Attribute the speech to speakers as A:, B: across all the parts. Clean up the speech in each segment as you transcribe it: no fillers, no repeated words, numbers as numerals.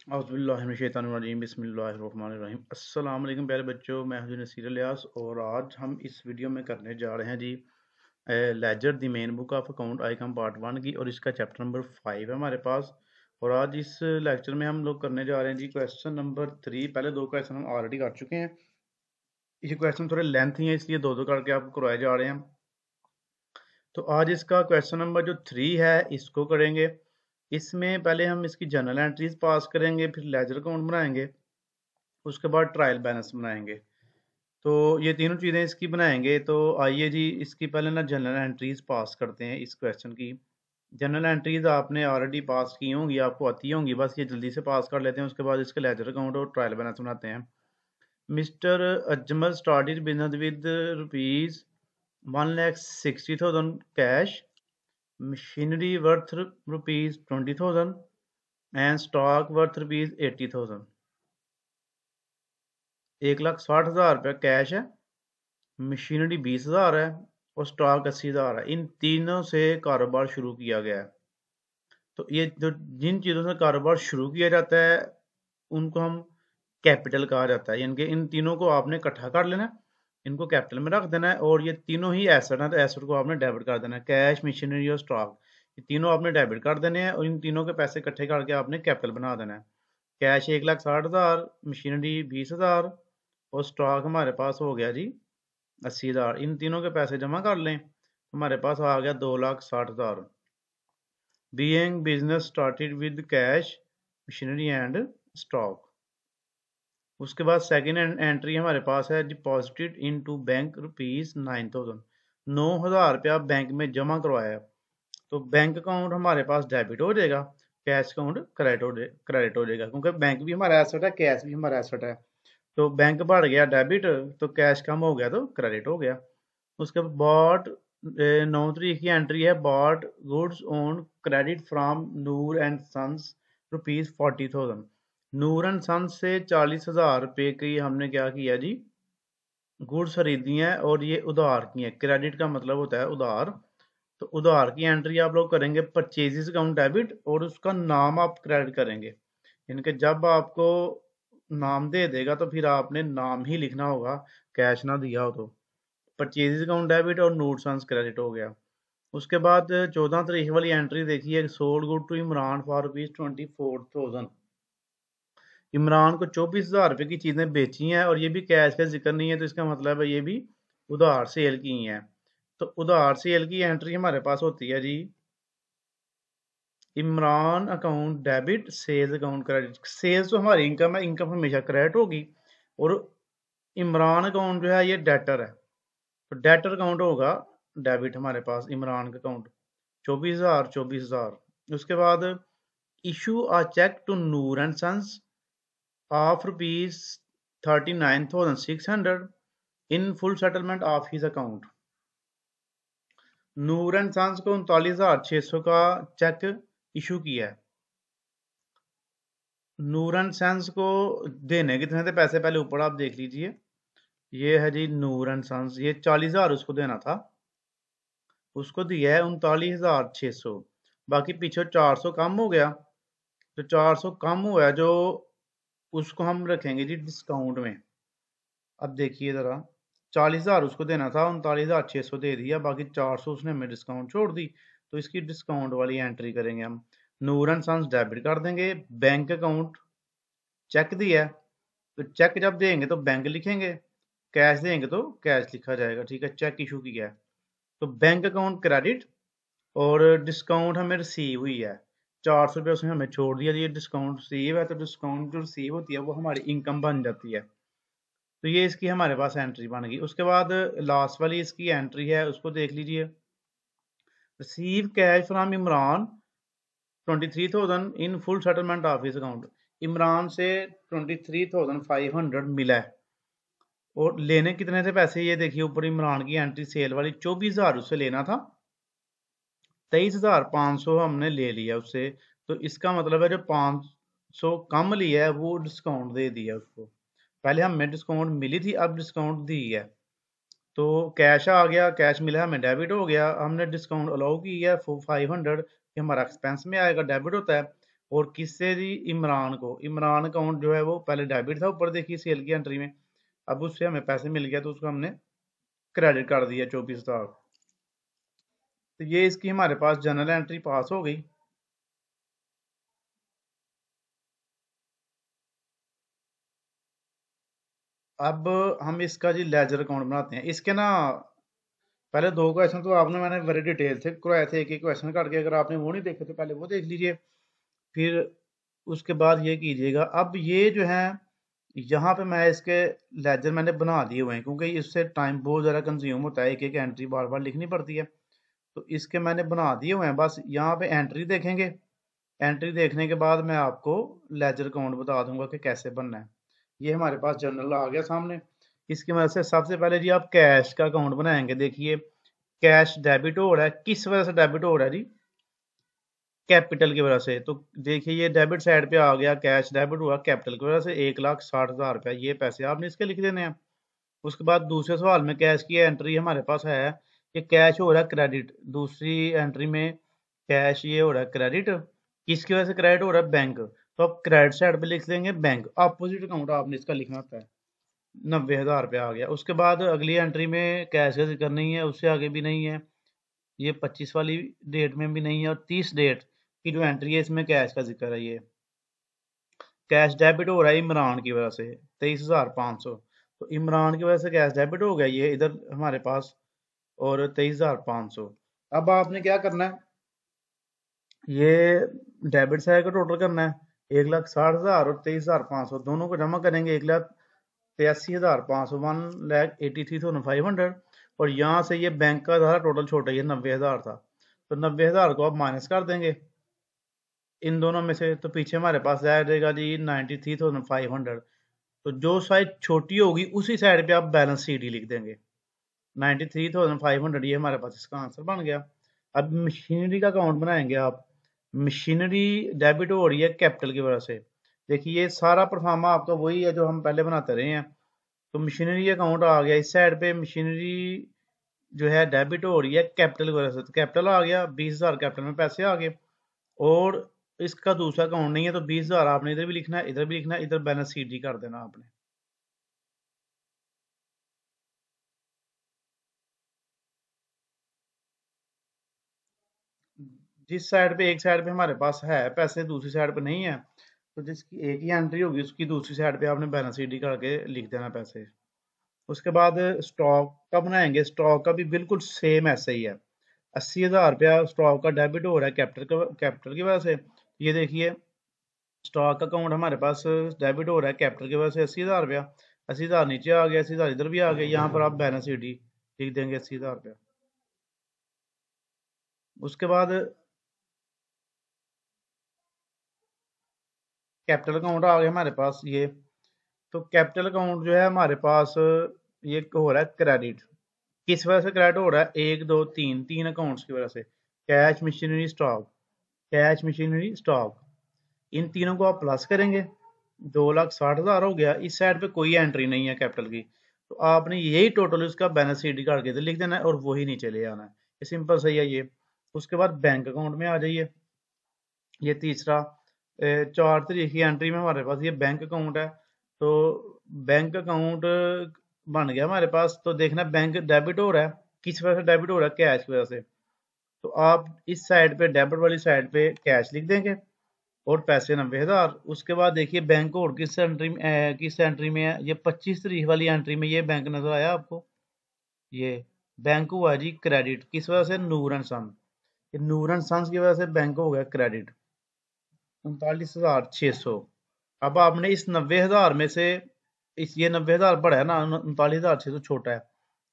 A: औज़ुबिल्लाहिमिनश्शैतानिर्रजीम बिस्मिल्लाहिर्रहमानिर्रहीम। अस्सलाम वालेकुम प्यारे बच्चों, मैं हूं नसीर इलियास और आज हम इस वीडियो में करने जा रहे हैं जी ledger the main book of account आइकम पार्ट 1 की, और इसका चैप्टर नंबर 5 है हमारे पास। और आज इस लेक्चर में हम लोग करने जा रहे हैं जी क्वेश्चन नंबर 3। पहले दो क्वेश्चन हम ऑलरेडी कर चुके हैं। ये क्वेश्चन थोड़े लेंथ ही है, इसलिए दो दो करके आपको करवाए जा रहे हैं। तो आज इसका क्वेश्चन नंबर जो 3 है इसको करेंगे। इसमें पहले हम इसकी जर्नल एंट्रीज पास करेंगे, फिर लेजर अकाउंट बनाएंगे, उसके बाद ट्रायल बैलेंस बनाएंगे। तो ये तीनों चीज़ें इसकी बनाएंगे। तो आइए जी इसकी पहले ना जनरल एंट्रीज पास करते हैं इस क्वेश्चन की। जनरल एंट्रीज आपने ऑलरेडी पास की होंगी, आपको आती होंगी, बस ये जल्दी से पास कर लेते हैं। उसके बाद इसके लेजर अकाउंट और ट्रायल बैलेंस बनाते हैं। Mister Ajmal started business with rupees 1,60,000 cash, machinery worth rupees 20,000 and stock worth rupees 80,000। 1,60,000 रुपये कैश है, मशीनरी 20,000 है और स्टॉक 80,000 है। इन तीनों से कारोबार शुरू किया गया है। तो ये जो जिन चीज़ों से कारोबार शुरू किया जाता है उनको हम कैपिटल कहा जाता है। यानी कि इन तीनों को आपने इकट्ठा कर लेना है, इनको कैपिटल में रख देना है, और ये तीनों ही एसेट है तो एसेट को आपने डेबिट कर देना है। कैश, मशीनरी और स्टॉक, ये तीनों आपने डेबिट कर देने हैं और इन तीनों के पैसे इकट्ठे करके आपने कैपिटल बना देना है। कैश 1,60,000, मशीनरी 20,000 और स्टॉक हमारे पास हो गया जी 80,000। इन तीनों के पैसे जमा कर लें, हमारे पास आ गया 2,60,000। Being business started with cash, machinery and stock. उसके बाद सेकंड एंट्री हमारे पास है डिपॉजिटेड इनटू बैंक रुपीज 9,000। 9,000 रुपया बैंक में जमा करवाया। तो बैंक अकाउंट हमारे पास डेबिट हो जाएगा, कैश अकाउंट क्रेडिट हो जाएगा, क्योंकि बैंक भी हमारा एसेट है, कैश भी हमारा एसेट है। तो बैंक बढ़ गया डेबिट, तो कैश कम हो गया तो क्रेडिट हो गया। उसके बाद बॉट 9 तारीख की एंट्री है, bought goods on credit from Noor and sons rupees 40,000। Noor and sons से 40,000 रुपये की हमने क्या किया जी, गुड्स खरीदी हैं और ये उधार की हैं। क्रेडिट का मतलब होता है उधार। तो उधार की एंट्री आप लोग करेंगे परचेजेस अकाउंट डेबिट, और उसका नाम आप क्रेडिट करेंगे। इनके जब आपको नाम दे देगा तो फिर आपने नाम ही लिखना होगा, कैश ना दिया हो तो। परचेजेस अकाउंट डेबिट और नूट सन्स क्रेडिट हो गया। उसके बाद 14 तारीख वाली एंट्री देखिए, sold good to Imran for rupees 24,000। Imran को 24,000 रुपये की चीज़ें बेची हैं और ये भी कैश का जिक्र नहीं है, तो इसका मतलब है ये भी उधार सेल की हैं। तो उधार सेल की एंट्री हमारे पास होती है जी इमरान account debit, sales account credit. Sales तो हमारी इनकम है, इनकम हमेशा क्रेडिट होगी। और इमरान अकाउंट जो है ये डेटर है, तो डेटर अकाउंट होगा डेबिट हमारे पास। इमरान का अकाउंट 24,000 24,000। उसके बाद issue a cheque to Noor and sons of rupees 39,600 in full settlement of his account. Noor and sons को 39,600 का चेक इशू किया है। नूर एंड सन्स को देने कितने थे पैसे, पहले ऊपर आप देख लीजिए। ये है जी नूर एंड सन्स, ये 40,000 उसको देना था, उसको दिया है 39,600। बाकी पीछे 400 कम हो गया, तो 400 कम हुआ है जो उसको हम रखेंगे जी डिस्काउंट में। अब देखिए ज़रा, 40,000 उसको देना था, 39,600 दे दिया, बाकी 400 उसने हमें डिस्काउंट छोड़ दी। तो इसकी डिस्काउंट वाली एंट्री करेंगे हम। नूर एंड सन्स डेबिट कर देंगे। बैंक अकाउंट चेक दिया है, तो चेक जब देंगे तो बैंक लिखेंगे, कैश देंगे तो कैश लिखा जाएगा। ठीक है, चेक इशू किया है तो बैंक अकाउंट क्रेडिट, और डिस्काउंट हमें रिसीव हुई है 400 रुपये उसने हमें छोड़ दिया। ये डिस्काउंट रिसीव है, तो डिस्काउंट जो रिसीव होती है वो हमारी इनकम बन जाती है। तो ये इसकी हमारे पास एंट्री बन गई। उसके बाद लास्ट वाली इसकी एंट्री है, उसको देख लीजिए। Receive cash from Imran 23,000 in full settlement of his account. Imran से 23,500 मिला है, और लेने कितने थे पैसे ये देखिए ऊपर इमरान की एंट्री सेल वाली 24,000 उससे लेना था, 23,500 हमने ले लिया उससे। तो इसका मतलब है जो 500 कम लिया है वो डिस्काउंट दे दिया उसको। पहले हमें डिस्काउंट मिली थी, अब डिस्काउंट दी है। तो कैश आ गया, कैश मिला हमें, डेबिट हो गया। हमने डिस्काउंट अलाउ किया 500, ये हमारा एक्सपेंस में आएगा, डेबिट होता है। और किससे दी? इमरान को। इमरान अकाउंट जो है वो पहले डेबिट था, ऊपर देखिए सेल की एंट्री में, अब उससे हमें पैसे मिल गया तो उसको हमने क्रेडिट कर दिया 24,000। तो ये इसकी हमारे पास जनरल एंट्री पास हो गई। अब हम इसका जी लेजर अकाउंट बनाते हैं। इसके ना पहले दो क्वेश्चन तो आपने मैंने बड़े डिटेल से करवाए थे, एक एक क्वेश्चन करके, अगर आपने वो नहीं देखे तो पहले वो देख लीजिए, फिर उसके बाद ये कीजिएगा। अब ये जो है यहाँ पे मैं इसके लेजर मैंने बना दिए हुए हैं, क्योंकि इससे टाइम बहुत ज़्यादा कंज्यूम होता है, एक एक एंट्री बार बार लिखनी पड़ती है। तो इसके मैंने बना दिए हुए हैं, बस यहाँ पे एंट्री देखेंगे। एंट्री देखने के बाद मैं आपको लेजर अकाउंट बता दूंगा कि कैसे बनना है। ये हमारे पास जर्नल आ गया सामने। इसकी वजह से सबसे पहले जी आप कैश का अकाउंट बनाएंगे। देखिए कैश डेबिट हो रहा है, किस वजह से डेबिट हो रहा है जी? कैपिटल की वजह से। तो देखिए ये डेबिट साइड पे आ गया, कैश डेबिट हुआ कैपिटल की वजह से, 1,60,000 रुपया, ये पैसे आपने इसके लिख देने हैं। उसके बाद दूसरे सवाल में कैश की एंट्री हमारे पास है कि कैश हो रहा है क्रेडिट। दूसरी एंट्री में कैश ये हो रहा है क्रेडिट, किसकी वजह से क्रेडिट हो रहा है? बैंक। तो आप क्रेडिट साइड पे लिख देंगे बैंक। अपोजिट अकाउंट आपने इसका लिखना होता है। 90,000 रुपया आ गया। उसके बाद अगली एंट्री में कैश का जिक्र नहीं है, उससे आगे भी नहीं है, ये 25 वाली डेट में भी नहीं है, और 30 डेट की जो एंट्री है इसमें कैश का जिक्र है। ये कैश डेबिट हो रहा है इमरान की वजह से, 23,500। तो इमरान की वजह से कैश डेबिट हो गया ये इधर हमारे पास, और 23,500। अब आपने क्या करना है, ये डेबिट साइड का टोटल करना है। 1,60,000 और 23,500 दोनों को जमा करेंगे, 1,83,500, 1,83,500। और यहाँ से ये बैंक का था टोटल छोटा, ये 90,000 था, तो 90,000 को आप माइनस कर देंगे इन दोनों में से। तो पीछे हमारे पास रह जाएगा जी 93,500। तो जो साइड छोटी होगी उसी साइड पे आप बैलेंस शीट ही लिख देंगे। 93,500 ये हमारे पास इसका आंसर बन गया। अब मशीनरी का अकाउंट बनाएंगे आप। मशीनरी डेबिट हो रही है कैपिटल की वजह से। देखिए ये सारा परफॉर्मा आपका वही है जो हम पहले बनाते रहे हैं। तो मशीनरी अकाउंट आ गया इस साइड पे, मशीनरी जो है डेबिट हो रही है कैपिटल की वजह से, तो कैपिटल आ गया, 20,000 कैपिटल में पैसे आ गए। और इसका दूसरा अकाउंट नहीं है, तो 20,000 आपने इधर भी लिखना है, इधर भी लिखना है, इधर बैलेंस शीट ही कर देना आपने। जिस साइड पे, एक साइड पे हमारे पास है पैसे, दूसरी साइड पे नहीं है, तो जिसकी एक ही एंट्री होगी उसकी दूसरी साइड पे आपने बैलेंस शीट ही करके लिख देना पैसे। उसके बाद स्टॉक का बनाएंगे। स्टॉक का भी बिल्कुल सेम ऐसा ही है। 80,000 रुपया स्टॉक का डेबिट हो रहा है कैपिटल की वजह से। ये देखिए स्टॉक अकाउंट हमारे पास डेबिट हो रहा है कैपिटल की वजह से 80,000 रुपया। 80,000 नीचे आ गया, 80,000 इधर भी आ गया, यहाँ पर आप बैलेंस शीट ही लिख देंगे 80,000 रुपया। उसके बाद कैपिटल अकाउंट आ गया हमारे पास ये। तो कैपिटल अकाउंट जो है हमारे पास ये हो रहा है क्रेडिट। किस वजह से क्रेडिट हो रहा है? एक दो तीन, तीन अकाउंट्स की वजह से। Cash, machinery, stock. Cash, machinery, stock, इन तीनों को आप प्लस करेंगे, 2,60,000 हो गया। इस साइड पे कोई एंट्री नहीं है कैपिटल की, तो आपने यही टोटल उसका बैलेंस शीट निकाल के इधर लिख देना है और वही नीचे ले आना है। ये सिंपल सही है ये। उसके बाद बैंक अकाउंट में आ जाइए। ये तीसरा 4 तारीख की एंट्री में हमारे पास ये बैंक अकाउंट है। तो बैंक अकाउंट बन गया हमारे पास। तो देखना बैंक डेबिट हो रहा है, किस वजह से डेबिट हो रहा है? कैश की वजह से। तो आप इस साइड पे डेबिट वाली साइड पे कैश लिख देंगे और पैसे 90,000। उसके बाद देखिए बैंक और किस एंट्री में है? ये 25 तारीख वाली एंट्री में ये बैंक नजर आया आपको? ये बैंक हुआ जी क्रेडिट, किस वजह से? नूर एंड सन। ये नूर एंड सन्स की वजह से बैंक हो गया क्रेडिट, 39,600। अब आपने इस 90,000 में से, इस ये 90,000 बड़ा है ना, 39,600 छोटा है।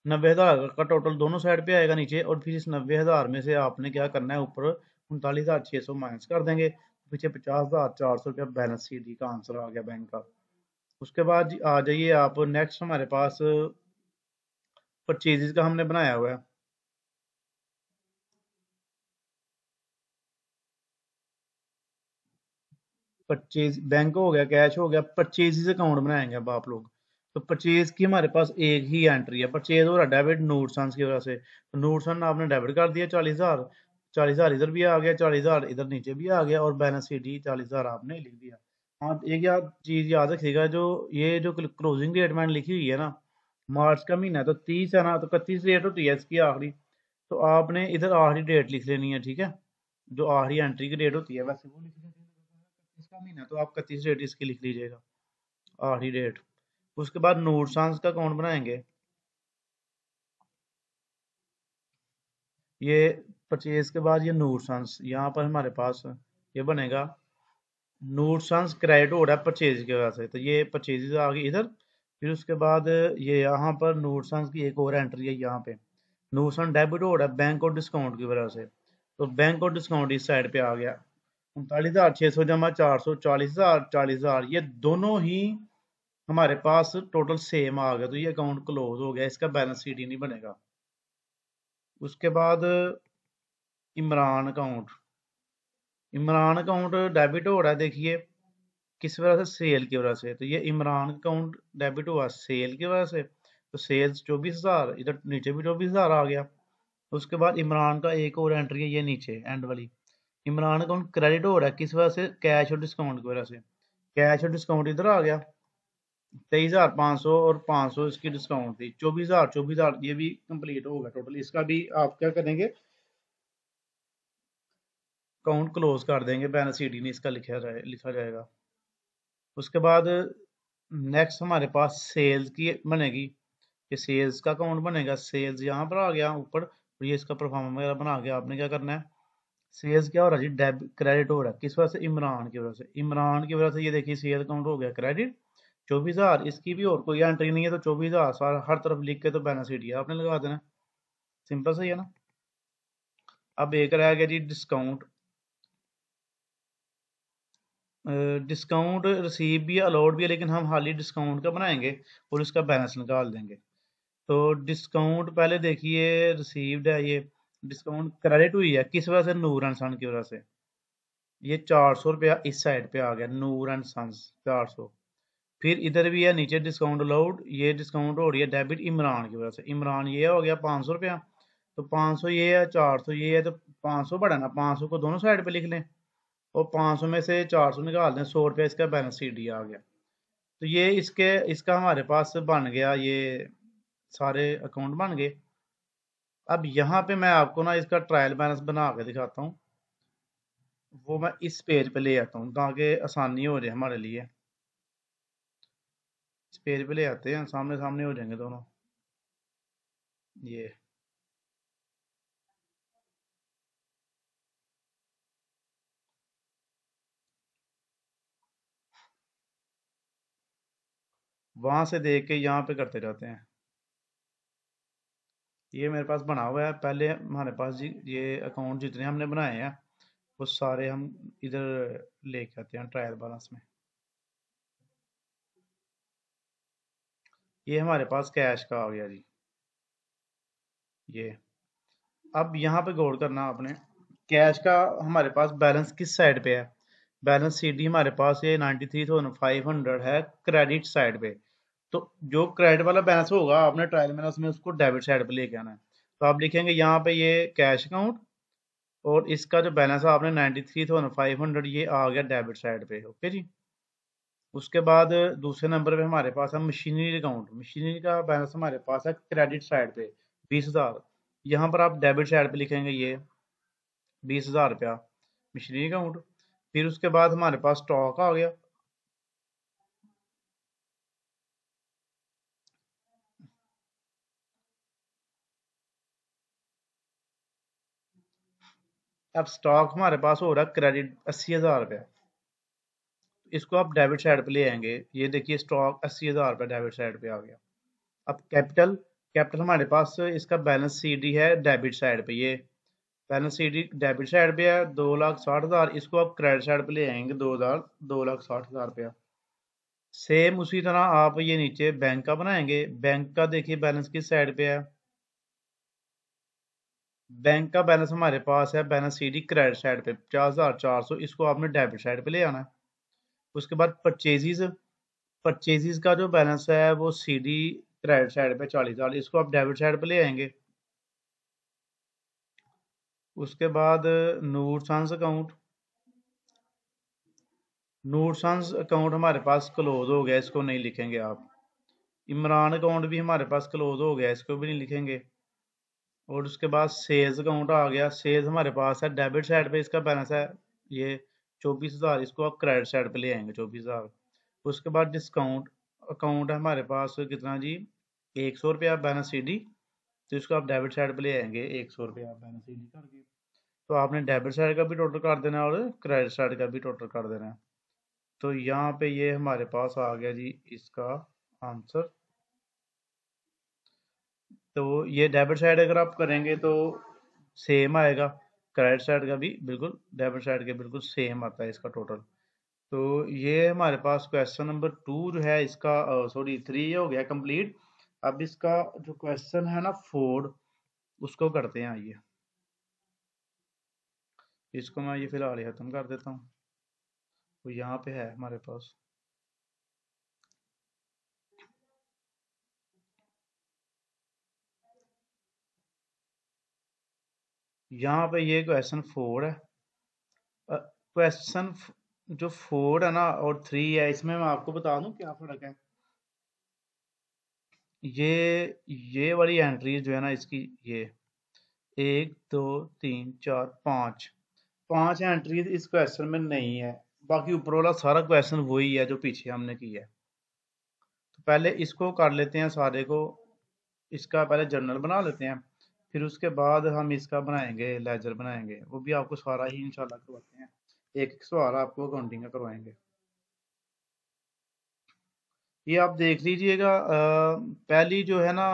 A: 90,000 का टोटल दोनों साइड पे आएगा नीचे, और फिर इस 90,000 में से आपने क्या करना है, ऊपर 39,600 माइनस कर देंगे, पीछे 50,400 रुपया बैलेंस शीट का आंसर आ गया बैंक का। उसके बाद आ जाइए आप नेक्स्ट, हमारे पास परचेजेस का हमने बनाया हुआ है। परचेज बैंक हो गया, कैश हो गया, परचेज अकाउंट बनाएंगे अब आप लोग। तो परचेज की हमारे पास एक ही एंट्री है, परचेज हो रहा है डेबिट नूरसंस की वजह से। तो नूरसन आपने डेबिट कर दिया 40,000, 40,000 इधर भी आ गया, 40,000 इधर नीचे भी आ गया, और बैलेंस शीट ही 40,000 आपने लिख दिया। हाँ, एक याद चीज याद रखिएगा, जो ये जो क्लोजिंग डेट मैंने लिखी हुई है ना, मार्च का महीना तो 30 है ना, तो 31 डेट होती है इसकी आखिरी, तो आपने इधर आखिरी डेट लिख लेनी है, ठीक है। जो आखिरी एंट्री की डेट होती है वैसे वो लिख लेनी है, 31 का महीना तो आप 31 डेट इसकी लिख लीजिएगा, आखिरी डेट। उसके बाद नूरसांस का अकाउंट बनाएंगे। ये परचेज के बाद ये नूरसांस, यहाँ पर हमारे पास ये बनेगा, नूरसांस क्रेडिट हो रहा है परचेज की वजह से, तो ये परचेजेस आ गई इधर। फिर उसके बाद ये यहाँ पर नूरसांस की एक और एंट्री है, यहाँ पे नूरसांस डेबिट हो रहा है बैंक और डिस्काउंट की वजह से, तो बैंक और डिस्काउंट इस साइड पे आ गया। 39,600 जमा 400, 40,000, 40,000, ये दोनों ही हमारे पास टोटल सेम आ गया, तो ये अकाउंट क्लोज हो गया, इसका बैलेंस शीट ही नहीं बनेगा। उसके बाद Imran account, Imran account debit हो रहा है, देखिए किस वजह से, सेल की वजह से, तो ये इमरान अकाउंट डेबिट हुआ सेल की वजह से, तो सेल्स 24,000, इधर नीचे भी 24,000 आ गया। उसके बाद इमरान का एक और एंट्री है, ये नीचे एंड वाली, इमरान अकाउंट क्रेडिट हो रहा है किस वजह से, कैश और डिस्काउंट की वजह से, कैश और डिस्काउंट इधर आ गया, 23,500 और 500 इसकी डिस्काउंट थी, 24,000, 24,000 ये भी कंप्लीट होगा टोटल, इसका भी आप क्या करेंगे, अकाउंट क्लोज कर देंगे, बैलेंस शीट ही नहीं इसका लिखा जाएगा। उसके बाद नेक्स्ट हमारे पास सेल्स की बनेगी, ये सेल्स का अकाउंट बनेगा, सेल्स यहाँ पर आ गया ऊपर, और ये इसका परफॉर्मेंस वगैरह बना के आपने क्या करना है, सेल्स क्या हो रहा है जी, डेबिट क्रेडिट हो रहा है किस वजह से, इमरान की वजह से, इमरान की वजह से ये देखिए सेल्स अकाउंट हो गया क्रेडिट 24,000, इसकी भी और कोई एंट्री नहीं है, तो 24,000 सारा हर तरफ लिख के तो बैलेंस शीट आपने लगा देना, सिंपल सही है ना। अब एक रह गया जी डिस्काउंट, डिस्काउंट रिसीव भी है अलाउड भी है, लेकिन हम हाली डिस्काउंट का बनाएंगे और इसका बैलेंस निकाल देंगे। तो डिस्काउंट पहले देखिए, रिसीव्ड है ये, डिस्काउंट क्रेडिट हुई है किस वजह से, नूर एंड सन की वजह से, ये 400 रुपया इस साइड पे आ गया, नूर एंड सन्स 400। फिर इधर भी है नीचे डिस्काउंट अलाउड, ये डिस्काउंट हो रही है डेबिट इमरान की वजह से, इमरान ये हो गया 500 रुपया, तो 500 ये है, 400 ये है, तो 500 बढ़ा ना, 500 को दोनों साइड पे लिख लें, और 500 में से 400 निकाल दें, 100 रुपया इसका बैलेंस शीट आ गया। तो ये इसका हमारे पास बन गया, ये सारे अकाउंट बन गए। अब यहाँ पे मैं आपको ना इसका ट्रायल बैलेंस बना के दिखाता हूँ, वो मैं इस पेज पे ले आता हूँ ताकि आसानी हो जाए हमारे लिए। इस पेज पे ले आते हैं, सामने सामने हो जाएंगे दोनों, ये वहां से देख के यहाँ पे करते जाते हैं। ये मेरे पास बना हुआ है, पहले हमारे पास जी ये अकाउंट जितने हमने बनाए हैं वो सारे हम इधर लेके आते हैं ट्रायल बैलेंस में। ये हमारे पास कैश का आ गया जी, ये अब यहाँ पे गौर करना आपने, कैश का हमारे पास बैलेंस किस साइड पे है, बैलेंस शीट हमारे पास ये 93,500 है क्रेडिट साइड पे, तो जो क्रेडिट वाला बैलेंस होगा आपने ट्रायल बैलेंस में उसको डेबिट साइड पे लेके आना है, तो आप लिखेंगे यहाँ पे ये कैश अकाउंट, और इसका जो बैलेंस है आपने 93,500 ये आ गया डेबिट साइड पे, ओके जी। उसके बाद दूसरे नंबर पे हमारे पास है मशीनरी अकाउंट, मशीनरी का बैलेंस हमारे पास है क्रेडिट साइड पे 20,000, यहाँ पर आप डेबिट साइड पे लिखेंगे ये 20,000 रुपया मशीनरी अकाउंट। फिर उसके बाद हमारे पास स्टॉक आ गया, अब स्टॉक हमारे पास हो रहा है क्रेडिट 80,000 रुपया, इसको आप डेबिट साइड पे ले आएंगे, ये देखिए स्टॉक 80,000 रुपया डेबिट साइड पे आ गया। अब कैपिटल, कैपिटल हमारे पास इसका बैलेंस सीडी है डेबिट साइड पे, ये बैलेंस सीडी डेबिट साइड पे है 2,60,000, इसको आप क्रेडिट साइड पे ले आएंगे 2,60,000 रुपया। सेम उसी तरह आप ये नीचे बैंक का बनाएंगे, बैंक का देखिए बैलेंस किस साइड पे है, बैंक का बैलेंस हमारे पास है बैलेंस सीडी क्रेडिट साइड पे 50,400, इसको आपने डेबिट साइड पे ले आना है। उसके बाद परचेजेस, परचेजेस का जो बैलेंस है वो सीडी क्रेडिट साइड पे 40,000, इसको आप डेबिट साइड पे ले आएंगे। उसके बाद नूर सन्स अकाउंट, नूर सन्स अकाउंट हमारे पास क्लोज हो गया, इसको नहीं लिखेंगे आप। इमरान अकाउंट भी हमारे पास क्लोज हो गया, इसको भी नहीं लिखेंगे। और उसके बाद सेल्स अकाउंट आ गया, सेल्स हमारे पास है, डेबिट साइड पे इसका बैलेंस है ये 24,000, इसको आप क्रेडिट साइड पे ले आएंगे 24,000। उसके बाद डिस्काउंट अकाउंट है हमारे पास कितना जी, 100 रुपया बैलेंस सी डी, तो इसको आप डेबिट साइड पे ले आएंगे 100 रुपया बैलेंस सी डी करके। तो आपने डेबिट साइड का भी टोटल कर देना है और क्रेडिट साइड का भी टोटल कर देना है। तो यहाँ पे ये हमारे पास आ गया जी इसका आंसर। तो ये डेबिट साइड अगर आप करेंगे तो सेम आएगा, क्रेडिट साइड का भी बिल्कुल डेबिट साइड के बिल्कुल सेम आता है इसका टोटल। तो ये हमारे पास क्वेश्चन नंबर 2 जो है इसका, सॉरी 3 हो गया कंप्लीट। अब इसका जो क्वेश्चन है ना 4, उसको करते हैं। आइए इसको मैं ये फिलहाल ही खत्म कर देता हूँ। तो यहाँ पे है हमारे पास, यहाँ पे ये क्वेश्चन 4 है। क्वेश्चन जो 4 है ना और 3 है, इसमें मैं आपको बता दूं क्या फर्क है। ये वाली एंट्री जो है ना इसकी, ये 1 2 3 4 5, 5 एंट्रीज इस क्वेश्चन में नहीं है। बाकी ऊपर वाला सारा क्वेश्चन वही है जो पीछे हमने किया है। तो पहले इसको कर लेते हैं सारे को, इसका पहले जर्नल बना लेते हैं, फिर उसके बाद हम इसका बनाएंगे लेजर बनाएंगे, वो भी आपको सारा ही इंशाल्लाह करवाते हैं। एक एक सवाल आपको अकाउंटिंग का करवाएंगे। ये आप देख लीजिएगा, पहली जो है ना,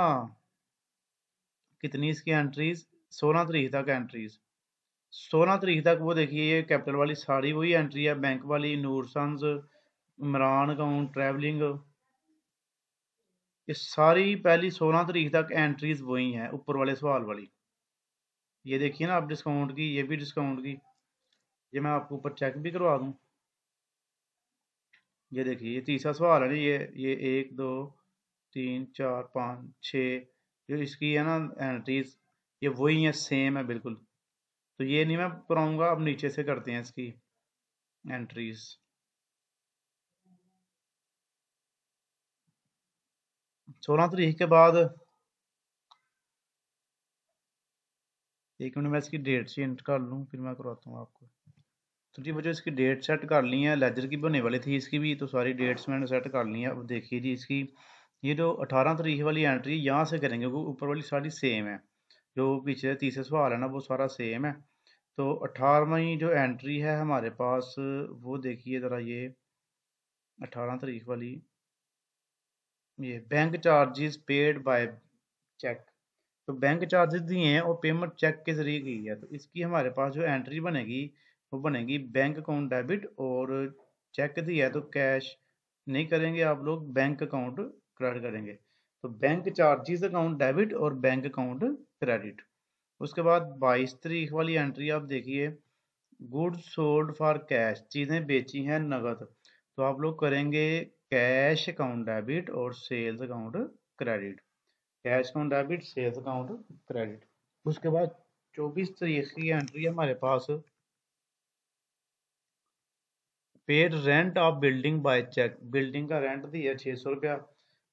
A: कितनी इसकी एंट्रीज, 16 तारीख तक एंट्रीज, 16 तारीख तक। वो देखिए ये कैपिटल वाली सारी वही एंट्री है, बैंक वाली, नूर सन्स, इमरान अकाउंट, ट्रैवलिंग, ये सारी पहली 16 तारीख तक एंट्रीज वही हैं ऊपर वाले सवाल वाली। ये देखिए ना आप डिस्काउंट की, ये भी डिस्काउंट की, ये मैं आपको ऊपर चेक भी करवा दूं। ये देखिए ये तीसरा सवाल है ना, ये 1 2 3 4 5 6, जो इसकी है ना एंट्रीज, ये वही है, सेम है बिल्कुल। तो ये नहीं मैं कराऊंगा, अब नीचे से करते हैं इसकी एंट्रीज। 16 तारीख के बाद, एक मिनट मैं इसकी डेट चेंज कर लूँ फिर मैं करवाता हूँ आपको। तो जी मुझे इसकी डेट सेट कर ली है, लेजर की बनने वाली थी इसकी भी, तो सारी डेट्स मैंने सेट कर ली हैं। अब देखिए जी इसकी, ये जो 18 तारीख वाली एंट्री यहाँ से करेंगे, वो ऊपर वाली सारी सेम है, जो पीछे तीसरे सवाल है ना वो सारा सेम है। तो 18वीं जो एंट्री है हमारे पास, वो देखिए ज़रा, ये 18 तारीख वाली, ये bank charges paid by cheque. तो बैंक चार्जेस दिए हैं और पेमेंट चेक के जरिए की है, तो इसकी हमारे पास जो एंट्री बनेगी वो बनेगी बैंक अकाउंट डेबिट, और चेक दिया है तो कैश नहीं करेंगे आप लोग, बैंक अकाउंट क्रेडिट करेंगे। तो बैंक चार्जेस अकाउंट डेबिट और बैंक अकाउंट क्रेडिट। उसके बाद 22 तारीख वाली एंट्री आप देखिए, गुड्स सोल्ड फॉर कैश, चीज़ें बेची हैं नगद, तो आप लोग करेंगे कैश अकाउंट डेबिट और sales account credit, cash account debit, sales account credit. उसके बाद 24 तारीख की एंट्री है हमारे पास, paid rent of building by cheque, building का रेंट दिया 600 रुपया,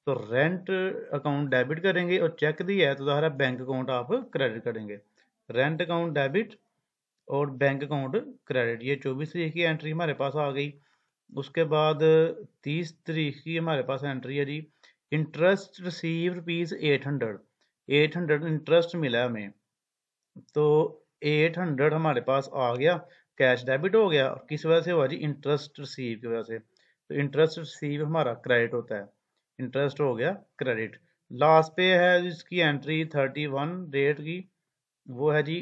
A: तो रेंट अकाउंट डेबिट करेंगे, और चेक दिया है तो हमारा बैंक अकाउंट आप क्रेडिट करेंगे। रेंट अकाउंट डेबिट और बैंक अकाउंट क्रेडिट, ये 24 तारीख की एंट्री हमारे पास आ गई। उसके बाद 30 तारीख की हमारे पास एंट्री है जी, इंटरेस्ट रिसीव ₹800, 800 इंटरेस्ट मिला हमें, तो 800 हमारे पास आ गया, कैश डेबिट हो गया, किस वजह से हुआ जी, इंटरेस्ट रिसीव की वजह से। तो इंटरेस्ट रिसीव हमारा क्रेडिट होता है, इंटरेस्ट हो गया क्रेडिट। लास्ट पे है इसकी एंट्री 31 डेट की, वो है जी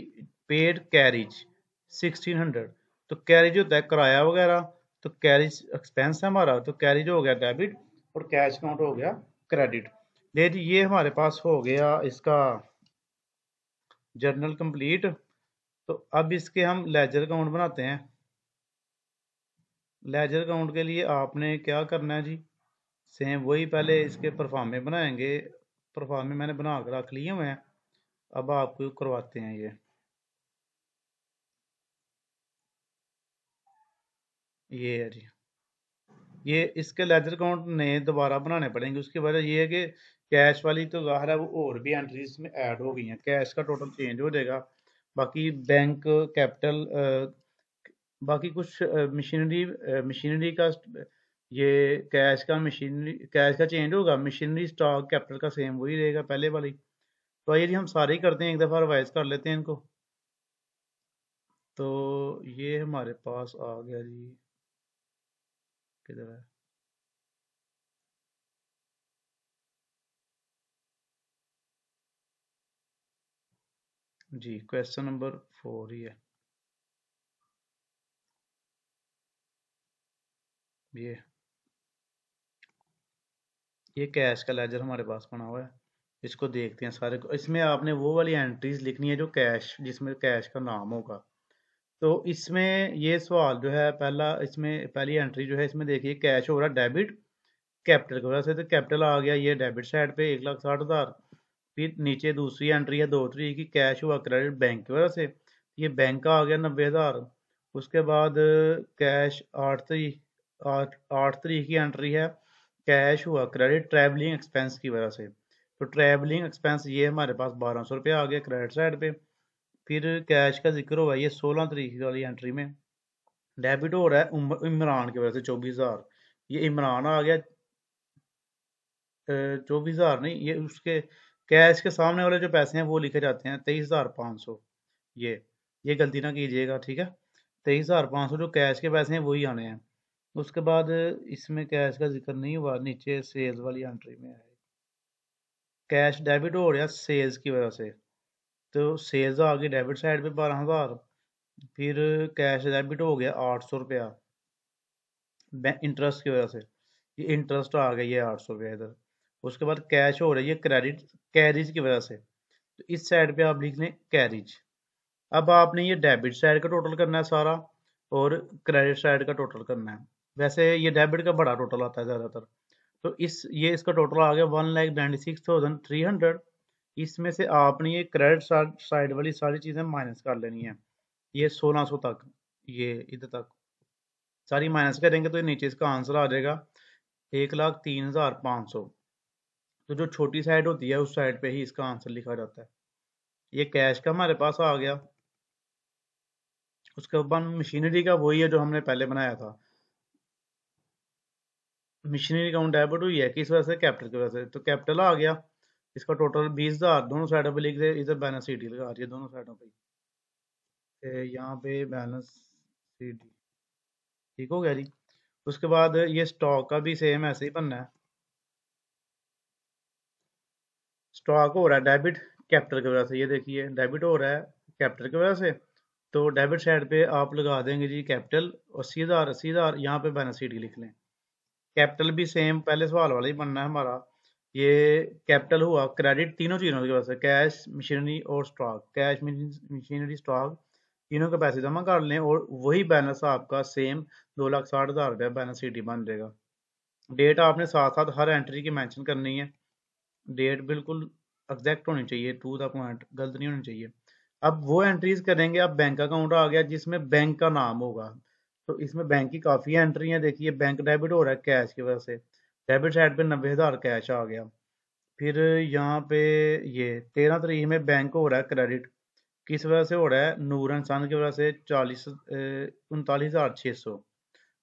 A: पेड कैरिज 1600, तो कैरिज होता है किराया वगैरह, तो कैरिज एक्सपेंस है हमारा, तो कैरिज हो गया डेबिट और कैश अकाउंट हो गया क्रेडिट। ले जी ये हमारे पास हो गया इसका जर्नल कंप्लीट। तो अब इसके हम लेजर अकाउंट बनाते हैं। लेजर अकाउंट के लिए आपने क्या करना है जी, सेम वही, पहले इसके परफॉर्मे बनाएंगे, परफॉर्मे मैंने बना कर रख लिए हुए हैं, अब आपको करवाते हैं ये। ये है जी, ये इसके लेजर अकाउंट नए दोबारा बनाने पड़ेंगे। उसकी वजह ये है कि कैश वाली तो ज़ाहिर है वो और भी एंट्रीज में ऐड हो गई हैं, कैश का टोटल चेंज हो जाएगा। बाकी बैंक कैपिटल, बाकी कुछ मशीनरी का ये कैश का चेंज होगा, मशीनरी स्टॉक कैपिटल का सेम वही रहेगा पहले वाली। तो आइए जी हम सारे ही करते हैं, एक दफ़ा रिवाइज कर लेते हैं इनको। तो ये हमारे पास आ गया जी, किधर है जी, क्वेश्चन नंबर 4 ही है ये ये कैश का लेजर हमारे पास बना हुआ है। इसको देखते हैं सारे को। इसमें आपने वो वाली एंट्रीज लिखनी है जो कैश, जिसमें कैश का नाम होगा। तो इसमें ये सवाल जो है पहला, इसमें पहली एंट्री जो है इसमें देखिए कैश हो रहा है डेबिट कैपिटल की वजह से, तो कैपिटल आ गया ये डेबिट साइड पे 1,60,000। फिर नीचे दूसरी एंट्री है 2 तारीख की, कैश हुआ क्रेडिट बैंक की वजह से, ये बैंक का आ गया 90,000। उसके बाद कैश 8 तारीख, 8 तारीख की एंट्री है, कैश हुआ क्रेडिट ट्रैवलिंग एक्सपेंस की वजह से। तो ट्रैवलिंग एक्सपेंस ये हमारे पास 1,200 रुपया आ गया क्रेडिट साइड पे। फिर कैश का जिक्र हुआ ये 16 तारीख वाली एंट्री में, डेबिट हो रहा है इमरान की वजह से 24,000। ये इमरान आ गया 24,000 नहीं, ये उसके कैश के सामने वाले जो पैसे हैं वो लिखे जाते हैं 23,500। ये ये गलती ना कीजिएगा, ठीक है। 23,500 जो कैश के पैसे हैं वही आने हैं। उसके बाद इसमें कैश का जिक्र नहीं हुआ, नीचे सेल्स वाली एंट्री में है, कैश डेबिट हो रहा सेल्स की वजह से। तो सेल्स आ गई डेबिट साइड पे 12,000। फिर कैश डेबिट हो गया 800 रुपया इंटरेस्ट की वजह से, ये इंटरेस्ट आ गया ये 800 रुपया इधर। उसके बाद कैश हो रही है क्रेडिट कैरिज की वजह से, तो इस साइड पे आप लिख लें कैरिज। अब आपने ये डेबिट साइड का टोटल करना है सारा, और क्रेडिट साइड का टोटल करना है। वैसे ये डेबिट का बड़ा टोटल आता है ज़्यादातर। तो ये इसका टोटल आ गया 1,96,300। इसमें से आपने ये क्रेडिट साइड वाली सारी चीज़ें माइनस कर लेनी है, ये 1600 तक, ये इधर तक सारी माइनस करेंगे तो नीचे इसका आंसर आ जाएगा 1,03,500। तो जो छोटी साइड होती है उस साइड पे ही इसका आंसर लिखा जाता है। ये कैश का हमारे पास आ गया। उसके बाद मशीनरी का वही है जो हमने पहले बनाया था। मशीनरी अकाउंट डेबिट हुई है किस वजह से, कैपिटल की वजह से, तो कैपिटल आ गया। इसका टोटल 20,000, दोनों साइडों पे लिख दे, इधर बैलेंस शीट लगा रही है दोनों साइडों पे। यहाँ पे बैलेंस शीट, ठीक हो गया जी। उसके बाद ये स्टॉक का भी सेम ऐसे ही बनना है। स्टॉक हो रहा है डेबिट कैपिटल की वजह से, ये देखिए डेबिट हो रहा है कैपिटल की वजह से। तो डेबिट साइड पे आप लगा देंगे जी कैपिटल 80,000, 80,000, यहाँ पे बैलेंस शीट लिख लें। कैपिटल भी सेम पहले सवाल वाला ही बनना है हमारा। ये कैपिटल हुआ क्रेडिट तीनों चीज़ों की वजह से, कैश मशीनरी और स्टॉक, कैश मशीनरी स्टॉक तीनों के पैसे जमा कर लें, और वही बैलेंस आपका सेम 2,60,000 रुपया बैलेंस शीट ही बन जाएगा। डेट आपने साथ साथ हर एंट्री की मेंशन करनी है, डेट बिल्कुल एग्जैक्ट होनी चाहिए, टू द पॉइंट, गलत नहीं होनी चाहिए। अब वो एंट्रीज करेंगे। अब बैंक अकाउंट आ गया जिसमें बैंक का नाम होगा। तो इसमें बैंक की काफ़ी एंट्री है, देखिए बैंक डेबिट हो रहा है कैश की वजह से, डेबिट साइड पे 90,000 कैश आ गया। फिर यहाँ पे ये 13 तारीख में बैंक हो रहा है क्रेडिट, किस वजह से हो रहा है, नूर एंड सन की वजह से 39,600,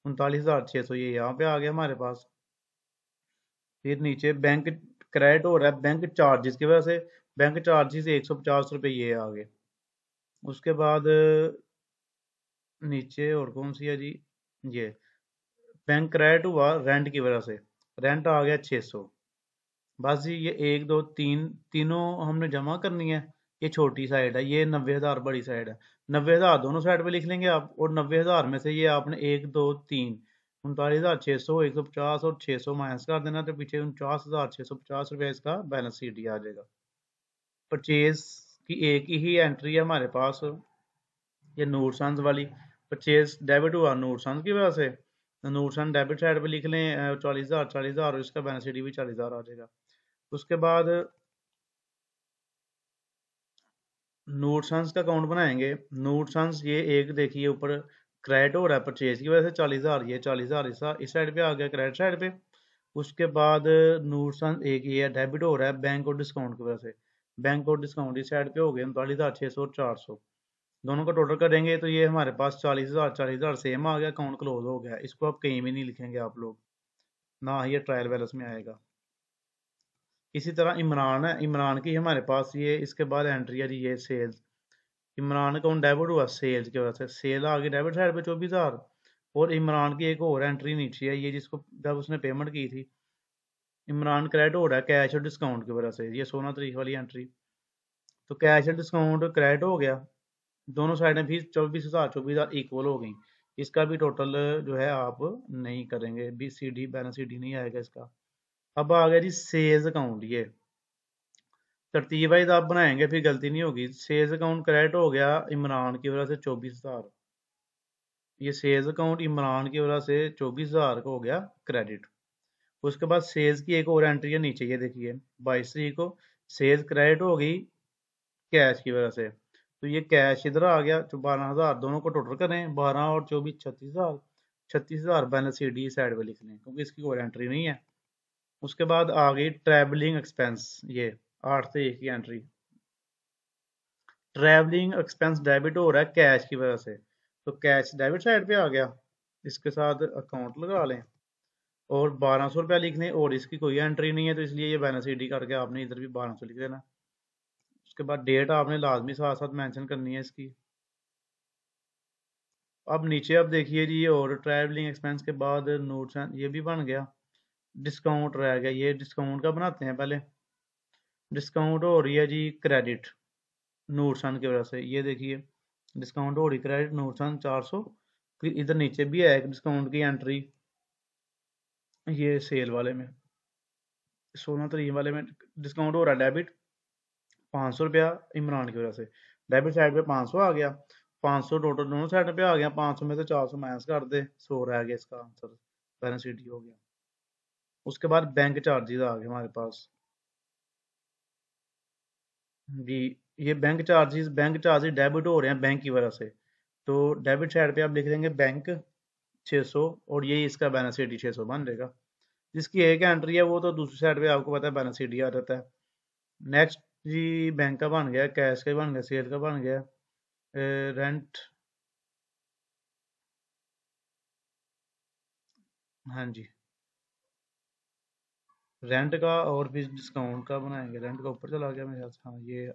A: 39,600 ये यहाँ पे आ गया हमारे पास। फिर नीचे बैंक क्रेडिट हो रहा है बैंक चार्जेस की वजह से, बैंक चार्जेस 150 रुपये ये आ गए। उसके बाद नीचे और कौन सी है जी, ये बैंक क्रेडिट हुआ रेंट की वजह से, रेंट आ गया 600। बस जी ये एक दो तीन तीनों हमने जमा करनी है। ये छोटी साइड है, ये 90,000 बड़ी साइड है। 90,000 दोनों साइड पे लिख लेंगे आप, और 90,000 में से ये आपने एक दो तीन 39,600, 150 और 600 माइनस कर देना, तो पीछे 49,650 रुपया इसका बैलेंस शीट ही आ जाएगा। परचेज की एक ही एंट्री है हमारे पास, ये नूर सन्स वाली। परचेज डेबिट हुआ नूर सन्स की वजह से, तो नूर सन डेबिट साइड पे लिख लें 40,000, 40,000, और इसका बैलेंस शीट भी 40,000 आ जाएगा। उसके बाद नूर सन्स का अकाउंट बनाएंगे। नूर सन्स ये एक देखिए ऊपर क्रेडिट हो रहा है परचेज की वजह से 40,000, ये 40,000 इस साइड पे आ गया क्रेडिट साइड पे। उसके बाद नूरसन एक ये डेबिट हो रहा है बैंक और डिस्काउंट की वजह से। बैंक और डिस्काउंट इस साइड पे हो गए 39,600 और 400, दोनों का टोटल करेंगे तो ये हमारे पास 40,000 सेम आ गया, अकाउंट क्लोज हो गया। इसको आप कहीं भी नहीं लिखेंगे आप लोग, ना ही ये ट्रायल बैलेंस में आएगा। इसी तरह इमरान है, इमरान की हमारे पास ये इसके बाद एंट्री है जी, ये सेल्स। इमरान अकाउंट डेबिट हुआ सेल्स की वजह से, सेल आ गई डेबिट साइड पे 24,000। और इमरान की एक और एंट्री नीचे है, ये जिसको जब उसने पेमेंट की थी, इमरान क्रेडिट हो रहा है कैश और डिस्काउंट की वजह से, ये 16 तारीख वाली एंट्री। तो कैश और डिस्काउंट क्रेडिट हो गया, दोनों साइडें भी 24,000 इक्वल हो गई। इसका भी टोटल जो है आप नहीं करेंगे, B C D balance C D नहीं आएगा इसका। अब आ गया जी सेल्स अकाउंट, ये तरतीब वाइज आप बनाएंगे फिर गलती नहीं होगी। सेल्स अकाउंट क्रेडिट हो गया इमरान की वजह से 24,000, ये सेल्स अकाउंट इमरान की वजह से 24,000 का हो गया क्रेडिट। उसके बाद सेल्स की एक और एंट्री है नीचे, ये देखिए 22 तारीख को सेल्स क्रेडिट हो गई कैश की वजह से, तो ये कैश इधर आ गया। तो 12,000 दोनों को टोटल करें, 12 और 24 36,000, 36,000 बैलेंस सी डी साइड पे लिख लें क्योंकि इसकी कोई एंट्री नहीं है। उसके बाद आ गई ट्रैवलिंग एक्सपेंस, ये 8 से 1 की एंट्री। ट्रैवलिंग एक्सपेंस डेबिट हो रहा है कैश की वजह से, तो कैश डेबिट साइड पे आ गया, इसके साथ अकाउंट लगा लें और 1,200 रुपया लिख लें। और इसकी कोई एंट्री नहीं है तो इसलिए ये बैलेंस सी डी करके आपने इधर भी 1,200 लिख देना। उसके बाद डेट आपने लाजमी साथ साथ मेंशन करनी है इसकी। अब नीचे अब देखिए जी, और ट्रैवलिंग एक्सपेंस के बाद नोट्स ये भी बन गया। डिस्काउंट रह गया, ये डिस्काउंट का बनाते हैं पहले। डिस्काउंट हो रही है जी क्रेडिट नूरसन की वजह से, ये देखिए डिस्काउंट हो रही क्रेडिट नूरसन 400। फिर इधर नीचे भी है एक डिस्काउंट की एंट्री, ये सेल वाले में 16 तारीख वाले में डिस्काउंट हो रहा है डेबिट 500 रुपया इमरान की वजह से। डेबिट साइड पे 500 आ गया, 500 टोटल दोनों साइड पे आ गया, 500 में से 400 माइनस कर दे, 100 रह गया इसका आंसर, बैलेंस शीट हो गया। उसके बाद बैंक चार्जेस आ गए हमारे पास जी। ये बैंक चार्जेस डेबिट हो रहे हैं बैंक की वजह से, तो डेबिट साइड पे आप लिख देंगे बैंक 600 और यही इसका बैलेंस शीट 600 बन जाएगा। जिसकी एक एंट्री है वो तो दूसरी साइड पे आपको पता है बैलेंस शीट आ जाता है। नेक्स्ट जी बैंक का बन गया, कैश का बन गया, सेल का बन गया, रेंट, हाँ जी रेंट का और भी डिस्काउंट का बनाएंगे। रेंट का ऊपर चला गया मेरे ख्याल से, हाँ ये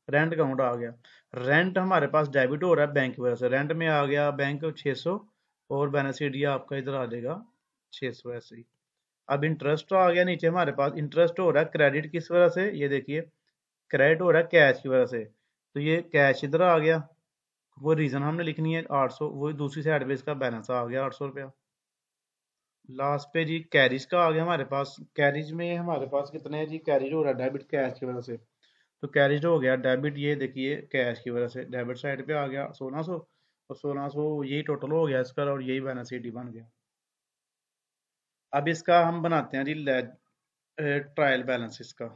A: रेंट अकाउंट आ गया। रेंट हमारे पास डेबिट हो रहा है बैंक की वजह से, रेंट में आ गया बैंक 600 और बेनिफिट ये आपका इधर आ जाएगा 600 ऐसे ही। अब इंटरेस्ट आ गया नीचे हमारे पास, इंटरेस्ट हो रहा है क्रेडिट किस वजह से, ये देखिए क्रेडिट हो रहा है कैश की वजह से, तो ये कैश इधर आ गया, वो रीजन हमने लिखनी है 800, वो दूसरी साइड पे इसका बैलेंस आ गया 800 रुपया। लास्ट पे जी कैरिज का आ गया हमारे पास, कैरिज में हमारे पास कितने हैं जी, कैरिज हो रहा है डेबिट कैश की वजह से, तो कैरिज हो गया डेबिट, ये देखिए कैश की वजह से डेबिट साइड पे आ गया 1600, और 1600 यही टोटल हो गया इसका और यही बैलेंस शीट बन गया। अब इसका हम बनाते हैं जी ट्रायल बैलेंस इसका।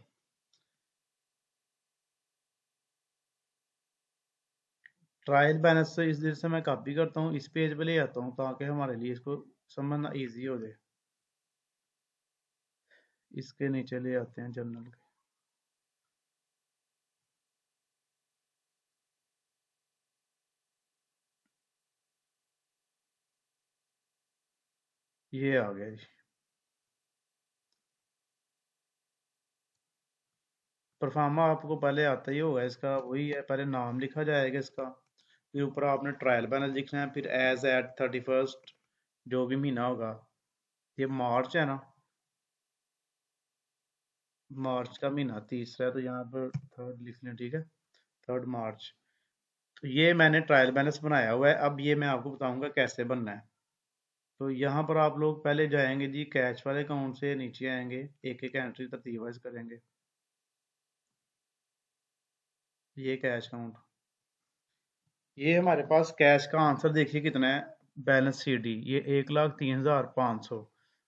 A: ट्रायल बैलेंस इस तरह से मैं कॉपी करता हूँ, इस पेज पे ले आता हूँ ताकि हमारे लिए इसको समझना इजी हो जाए। इसके नीचे ले आते हैं जर्नल के, ये आ गया जी। परफार्मा आपको पहले आता ही होगा, इसका वही है, पहले नाम लिखा जाएगा इसका, फिर ऊपर आपने ट्रायल बैलेंस लिखना है, फिर एज एट 31 जो भी महीना होगा। ये मार्च है ना, मार्च का महीना तीसरा है तो यहाँ पर थर्ड लिख लें, ठीक है 3 मार्च। तो ये मैंने ट्रायल बैलेंस बनाया हुआ है, अब ये मैं आपको बताऊंगा कैसे बनना है। तो यहाँ पर आप लोग पहले जाएंगे जी कैश वाले अकाउंट से नीचे आएंगे, एक एक एंट्री तरतीब वाइज करेंगे। ये कैश अकाउंट, ये हमारे पास कैश का आंसर देखिए कितना है, बैलेंस सी डी ये 1,03,500।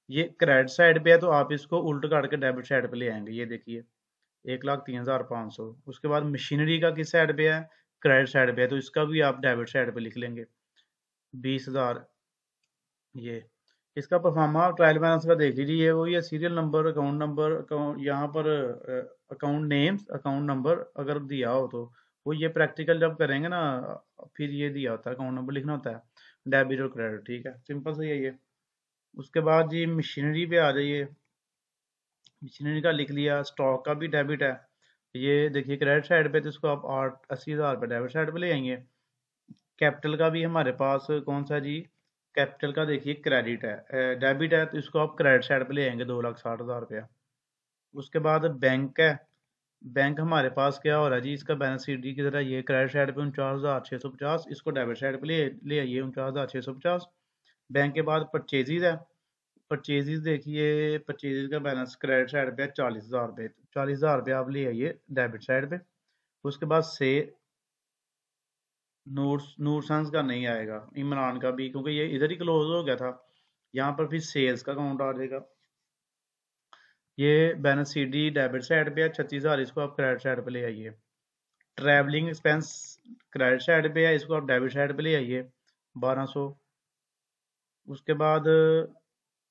A: ये क्रेडिट साइड पे है तो आप इसको उल्ट करके डेबिट साइड पे ले आएंगे, ये देखिए 1,03,500। उसके बाद मशीनरी का किस साइड पे है, क्रेडिट साइड पे है, तो इसका भी आप डेबिट साइड पे लिख लेंगे 20,000। ये इसका परफॉर्मा ट्रायल बैलेंस का देख लीजिए, ये वही है, serial number, account number, account यहाँ पर अकाउंट नेम्स, अकाउंट नंबर अगर दिया हो तो वो ये प्रैक्टिकल जब करेंगे ना, फिर ये दिया होता है, अकाउंट नंबर लिखना होता है, डेबिट और क्रेडिट, ठीक है, सिंपल से यही है। उसके बाद जी मशीनरी पे आ जाइए, मशीनरी का लिख लिया, स्टॉक का भी डेबिट है, ये देखिए क्रेडिट साइड पे, तो इसको आप 80,000 रुपये डेबिट साइड पे ले आएंगे। कैपिटल का भी हमारे पास कौन सा जी, कैपिटल का देखिए क्रेडिट है, डेबिट है, तो इसको आप क्रेडिट साइड पे ले आएंगे 2,60,000 रुपया। उसके बाद बैंक है, बैंक हमारे पास क्या हो रहा है जी, इसका बैलेंस शीट डी की तरह, ये क्रेडिट साइड पे 49,650, इसको डेबिट साइड पे ले आइए 49,650। बैंक के बाद परचेजेज है, परचेजेज देखिए, परचेजेज का बैलेंस क्रेडिट साइड पे है 40,000 रुपये, 40,000 रुपये आप ले आइए डेबिट साइड पे। उसके बाद से नूरसंस का नहीं आएगा, इमरान का भी, क्योंकि ये इधर ही क्लोज हो गया था, यहाँ पर फिर सेल्स का अकाउंट आ जाएगा। ये balance sheet D debit side पे है 36,000, इसको आप क्रेडिट साइड पे ले आइए। ट्रैवलिंग एक्सपेंस क्रेडिट साइड पे है, इसको आप डेबिट साइड पे ले आइए 1,200। उसके बाद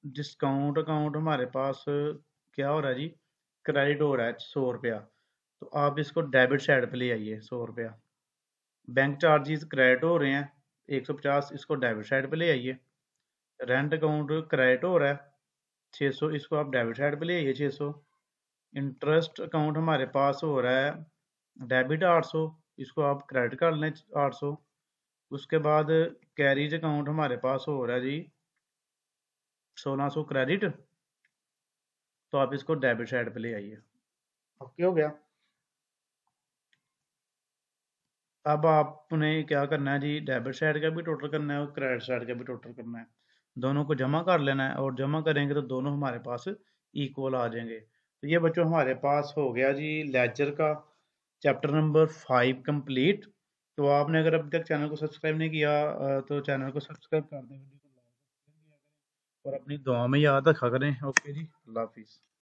A: डिस्काउंट अकाउंट हमारे पास क्या हो रहा है जी, क्रेडिट हो रहा है 100 रुपया, तो आप इसको डेबिट साइड पे ले आइए 100 रुपया। बैंक चार्जेस क्रेडिट हो रहे हैं 150, इसको डेबिट साइड पे ले आइए। रेंट अकाउंट क्रेडिट हो रहा है 600, इसको आप डेबिट साइड पे ले आइए 600। इंटरेस्ट अकाउंट हमारे पास हो रहा है डेबिट 800, इसको आप क्रेडिट कर लें 800। उसके बाद कैरीज अकाउंट हमारे पास हो रहा है जी 1,600 क्रेडिट, तो आप इसको डेबिट साइड पे ले आइए। ओके हो गया। अब आपने क्या करना है जी, डेबिट साइड का भी टोटल करना है और क्रेडिट साइड का भी टोटल करना है, दोनों को जमा कर लेना है, और जमा करेंगे तो दोनों हमारे पास इक्वल आ जाएंगे। तो ये बच्चों हमारे पास हो गया जी लेजर का चैप्टर नंबर 5 कंप्लीट। तो आपने अगर अभी तक चैनल को सब्सक्राइब नहीं किया तो चैनल को सब्सक्राइब कर दें, वीडियो को लाइक और अपनी दुआ में याद रखा करें। ओके जी, अल्लाह हाफिज़।